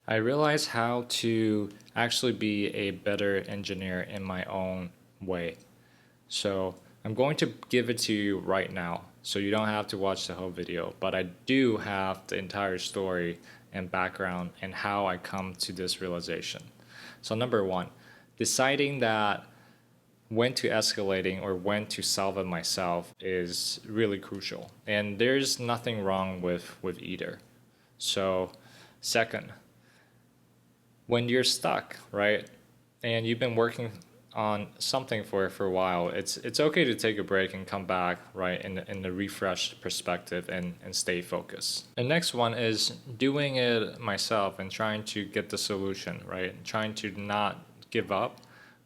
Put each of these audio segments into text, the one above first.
I realized how to actually be a better engineer in my own way. So I'm going to give it to you right now. So you don't have to watch the whole video, but I do have the entire story and background and how I come to this realization. So number one, deciding that when to escalating or when to solve it myself is really crucial. And there's nothing wrong with either. So second, when you're stuck, right? And you've been working on something for a while, it's okay to take a break and come back, right, in the refreshed perspective and stay focused. The next one is doing it myself and trying to get the solution, right? Trying to not give up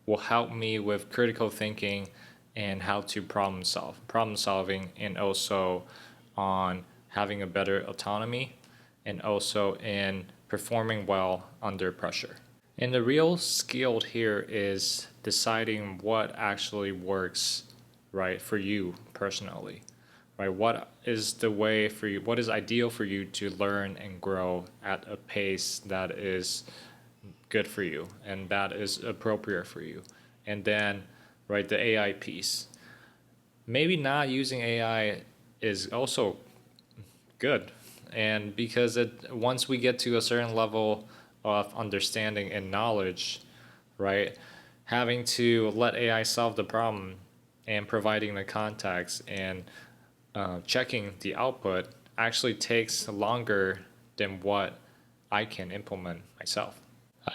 will help me with critical thinking and how to problem solving, and also on having a better autonomy and also in performing well under pressure. And the real skill here is deciding what actually works right for you personally. Right? What is the way for you, what is ideal for you to learn and grow at a pace that is good for you and that is appropriate for you. And then, right, the AI piece. Maybe not using AI is also good. And because once we get to a certain level of understanding and knowledge, right, having to let AI solve the problem and providing the context and checking the output actually takes longer than what I can implement myself.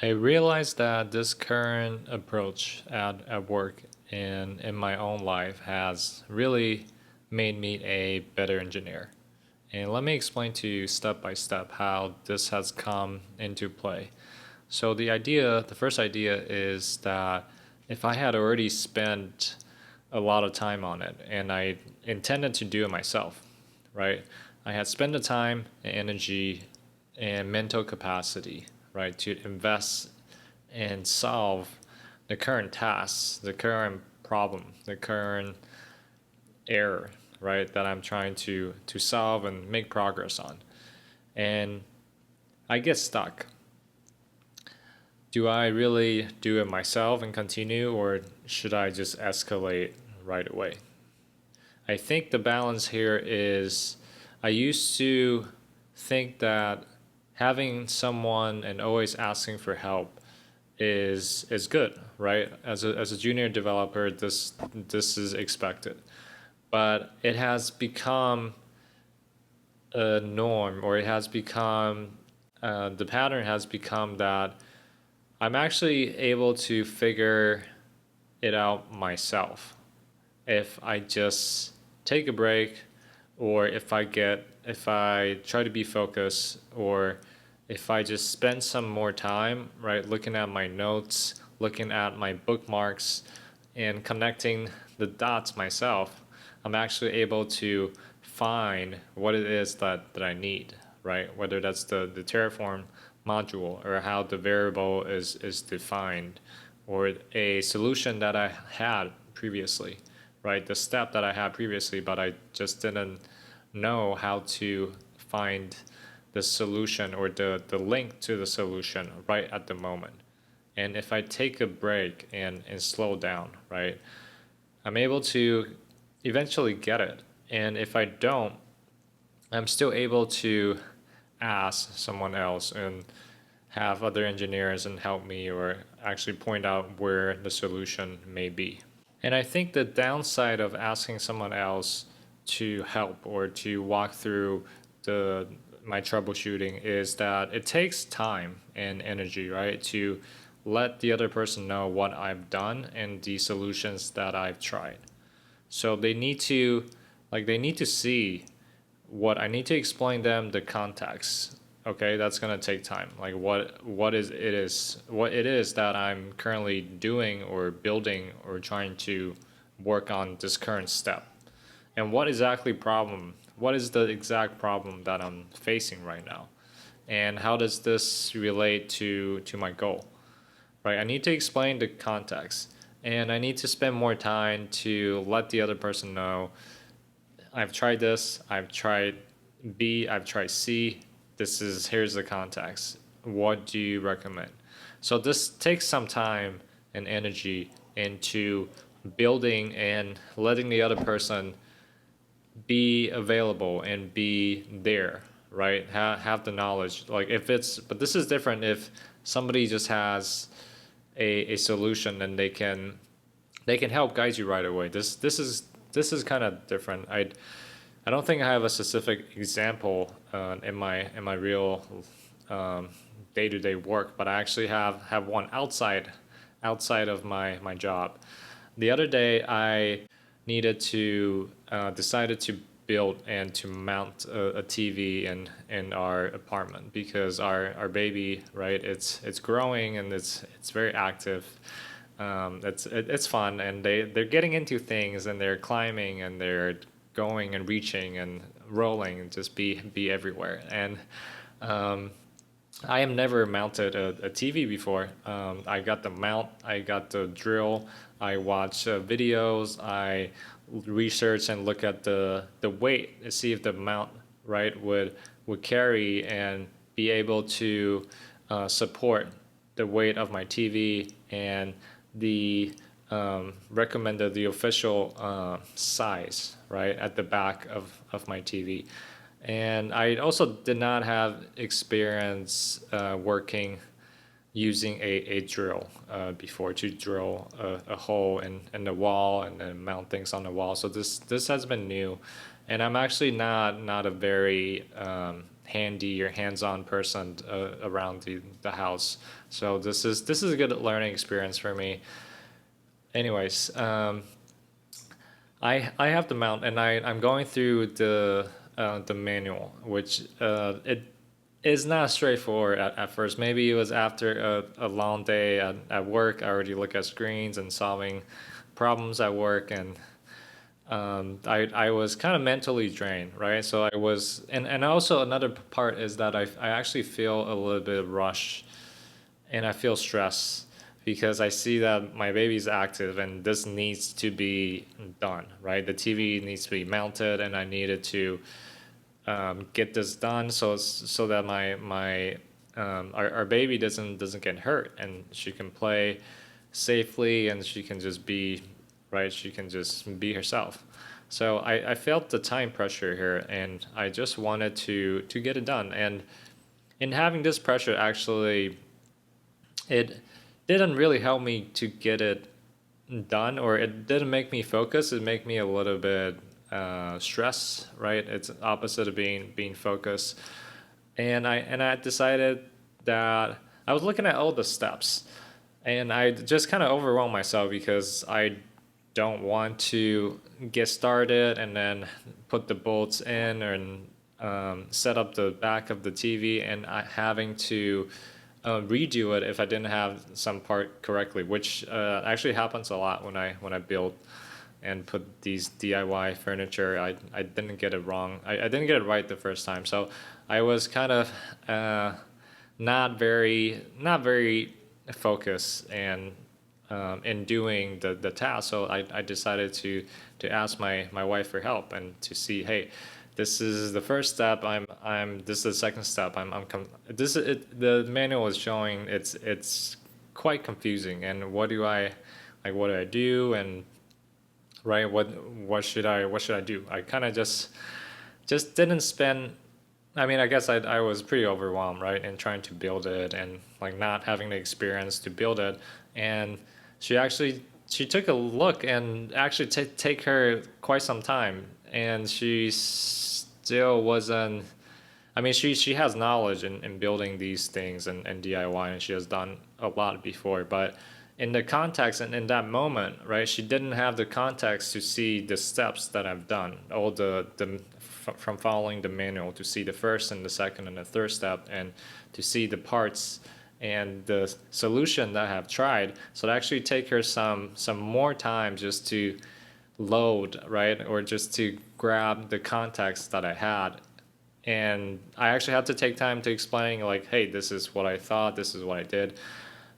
I realized that this current approach at work and in my own life has really made me a better engineer. And let me explain to you step by step how this has come into play. So the first idea is that if I had already spent a lot of time on it and I intended to do it myself, right? I had spent the time and energy and mental capacity, right, to invest and solve the current tasks, the current problem, the current error, right, that I'm trying to solve and make progress on. And I get stuck. Do I really do it myself and continue, or should I just escalate right away? I think the balance here is I used to think that having someone and always asking for help is good, right? As a junior developer, this is expected. But it has become a norm, or it has become the pattern has become that I'm actually able to figure it out myself if I just take a break, or if I try to be focused, or if I just spend some more time, right, looking at my notes, looking at my bookmarks, and connecting the dots myself, I'm actually able to find what it is that I need, right? Whether that's the Terraform module, or how the variable is defined, or a solution that I had previously, right? The step that I had previously, but I just didn't know how to find the solution or the link to the solution right at the moment. And if I take a break and slow down, right, I'm able to eventually get it. And if I don't, I'm still able to ask someone else and have other engineers and help me, or actually point out where the solution may be. And I think the downside of asking someone else to help or to walk through my troubleshooting is that it takes time and energy, right, to let the other person know what I've done and the solutions that I've tried. So they need to see what I need to explain them the context. Okay, that's gonna take time. Like what it is that I'm currently doing or building or trying to work on this current step, and what is the exact problem that I'm facing right now, and how does this relate to my goal, right? I need to explain the context, and I need to spend more time to let the other person know I've tried this, I've tried B, I've tried C. Here's the context. what do you recommend? So this takes some time and energy into building and letting the other person be available and be there, right? Have the knowledge. Like if it's, but this is different if somebody just has a solution and they can help guide you right away. This is kind of different. I don't think I have a specific example in my real day-to-day work, but I actually have one outside of my job. The other day, I needed to decided to build and to mount a TV in our apartment because our baby, right, it's growing and it's very active. It's fun and they're getting into things and they're climbing and they're going and reaching and rolling and just be everywhere. And I have never mounted a TV before. I got the mount, I got the drill, I watch videos, I research and look at the weight to see if the mount, right, would carry and be able to support the weight of my TV and the recommended the official size, right, at the back of my TV. And I also did not have experience working using a drill before to drill a hole in the wall and then mount things on the wall. So this has been new, and I'm actually not a very handy or hands-on person around the house. So this is a good learning experience for me. Anyways, I have the mount and I'm going through the manual, which it is not straightforward at first. Maybe it was after a long day at work. I already look at screens and solving problems at work, and I was kind of mentally drained, right? So I was, and also another part is that I actually feel a little bit of rush, and I feel stress because I see that my baby's active and this needs to be done, right? The TV needs to be mounted, and I needed to get this done so that our baby doesn't get hurt and she can play safely and she can just be right. She can just be herself. So I felt the time pressure here, and I just wanted to get it done. And in having this pressure, actually, it didn't really help me to get it done, or it didn't make me focus. It made me a little bit stress, right? It's opposite of being focused. And I decided that I was looking at all the steps, and I just kind of overwhelmed myself because I don't want to get started and then put the bolts in and set up the back of the TV and having to redo it if I didn't have some part correctly, which actually happens a lot when I build and put these DIY furniture. I didn't get it wrong. I didn't get it right the first time. So I was kind of not very focused and in doing the task. So I decided to ask my wife for help and to see, hey, this is the first step. This is the second step. The manual is showing it's quite confusing. And what do I do? And right, what should I do? I kind of just didn't spend. I mean, I guess I was pretty overwhelmed, right, in trying to build it and like not having the experience to build it. And she took a look, and actually take her quite some time, and she still wasn't. I mean, she has knowledge in building these things and DIY, and she has done a lot before, but in the context and in that moment, right, she didn't have the context to see the steps that I've done, all from following the manual, to see the first and the second and the third step, and to see the parts and the solution that I have tried. So it actually take her some more time just to load, right, or just to grab the context that I had. And I actually had to take time to explain, like, hey, this is what I thought, this is what I did.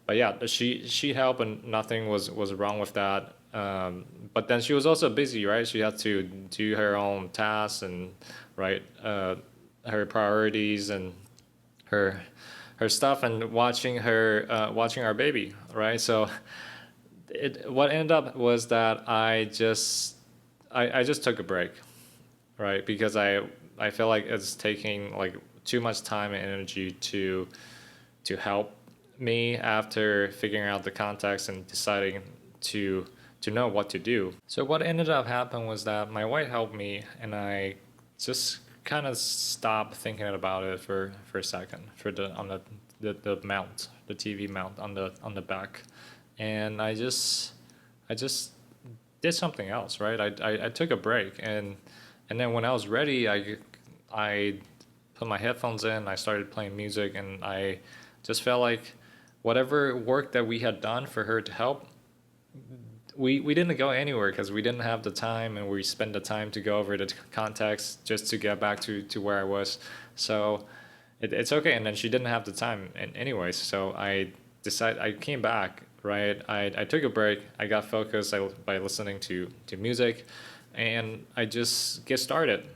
But yeah, she helped, and nothing was wrong with that. But then she was also busy, right? She had to do her own tasks and right her priorities and her her stuff and watching our baby, right? So what ended up was that I just took a break, right? Because I feel like it's taking like too much time and energy to help me after figuring out the context and deciding to to know what to do. So what ended up happening was that my wife helped me, and I just kind of stopped thinking about it for a second for the mount, the TV mount on the back, and I just did something else, right? I took a break, and then when I was ready, I put my headphones in, I started playing music, and I just felt like whatever work that we had done for her to help, we didn't go anywhere because we didn't have the time, and we spent the time to go over the context just to get back to where I was. So it's okay. And then she didn't have the time anyways. So I came back, right? I took a break. I got focused by listening to music, and I just get started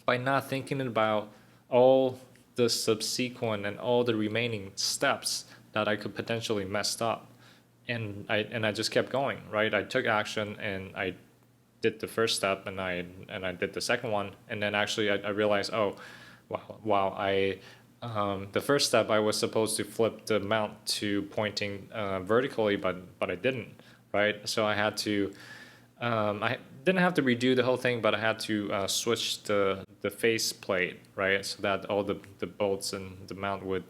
by not thinking about all the subsequent and all the remaining steps that I could potentially mess up. And I just kept going, right? I took action, and I did the first step, and I did the second one, and then actually I realized, oh, wow, I the first step I was supposed to flip the mount to pointing vertically, but I didn't, right? So I didn't have to redo the whole thing, but I had to switch the face plate, right, so that all the bolts and the mount would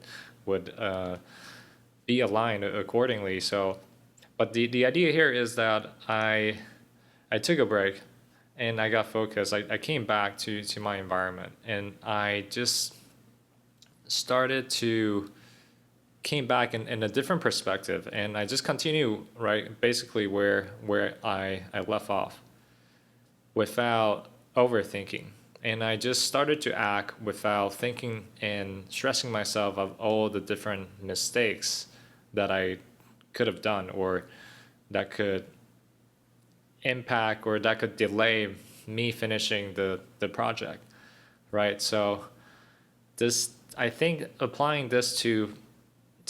be aligned accordingly. So, but the idea here is that I took a break, and I got focused. I came back to my environment, and I just started to came back in a different perspective, and I just continue right basically where I left off without overthinking. And I just started to act without thinking and stressing myself of all the different mistakes that I could have done, or that could impact, or that could delay me finishing the project, right? So this, I think applying this to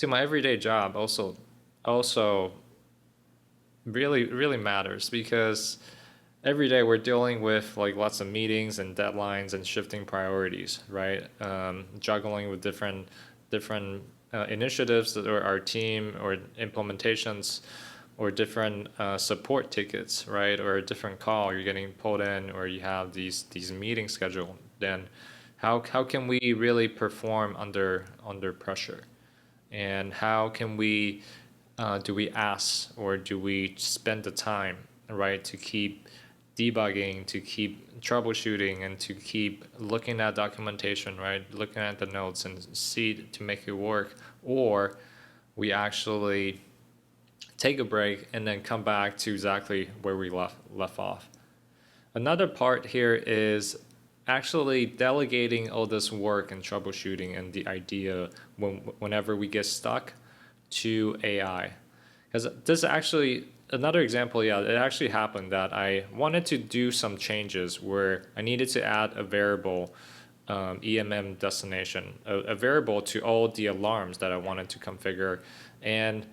my everyday job also really matters, because every day we're dealing with like lots of meetings and deadlines and shifting priorities, right? Juggling with different initiatives that are our team, or implementations, or different support tickets, right? Or a different call you're getting pulled in, or you have these meetings scheduled. Then how can we really perform under pressure? And how can we do we ask, or do we spend the time, right, to keep debugging, to keep troubleshooting, and to keep looking at documentation, right, looking at the notes and see to make it work? Or we actually take a break and then come back to exactly where we left off. Another part here is actually delegating all this work and troubleshooting and the idea whenever we get stuck to AI. Because this actually, another example, yeah, it actually happened that I wanted to do some changes where I needed to add a variable EMM destination, a variable to all the alarms that I wanted to configure. And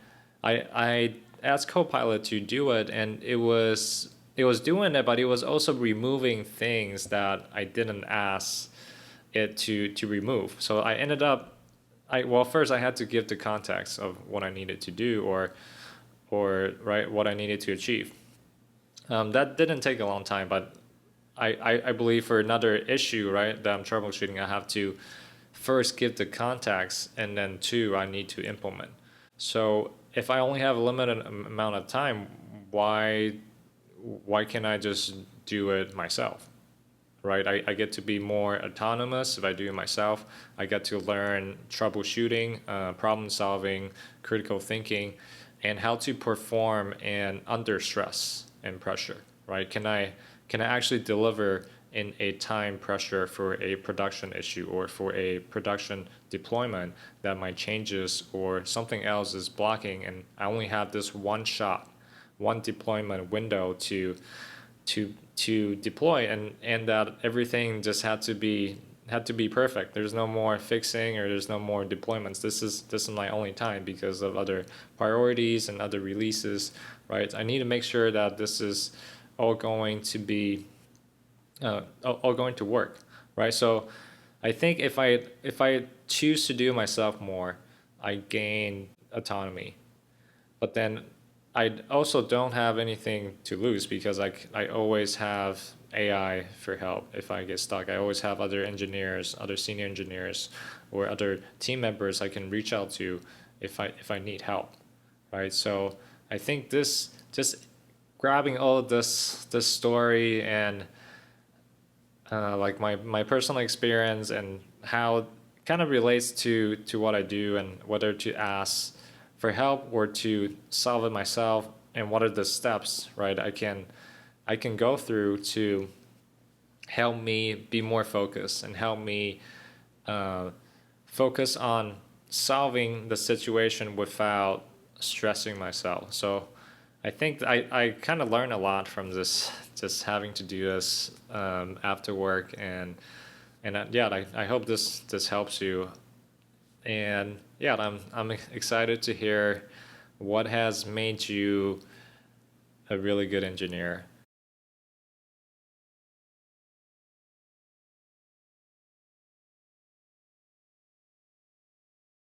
I asked Copilot to do it, and it was doing it, but it was also removing things that I didn't ask it to remove. So I ended up, well, first I had to give the context of what I needed to do, or right, what I needed to achieve. That didn't take a long time, but I believe for another issue, right, that I'm troubleshooting, I have to first give the context, and then two, I need to implement. So if I only have a limited amount of time, why can't I just do it myself, right? I get to be more autonomous if I do it myself. I get to learn troubleshooting, problem solving, critical thinking, and how to perform and under stress and pressure, right? Can I actually deliver in a time pressure for a production issue, or for a production deployment that my changes or something else is blocking, and I only have this one shot, one deployment window to deploy, and that everything just had to be had to be perfect. There's no more fixing or there's no more deployments. This is my only time because of other priorities and other releases, right? I need to make sure that this is all going to be all going to work, right? So I think if I choose to do myself more, I gain autonomy. But then I also don't have anything to lose because I always have AI for help if I get stuck. I always have other engineers, other senior engineers, or other team members I can reach out to if I need help, right? So I think this just grabbing all of this story and like my personal experience and how it kind of relates to what I do and whether to ask for help or to solve it myself and what are the steps, right? I can go through to help me be more focused and help me uh, focus on solving the situation without stressing myself. So I think I kind of learned a lot from this, just having to do this after work, and yeah, I hope this helps you. And yeah, I'm excited to hear what has made you a really good engineer.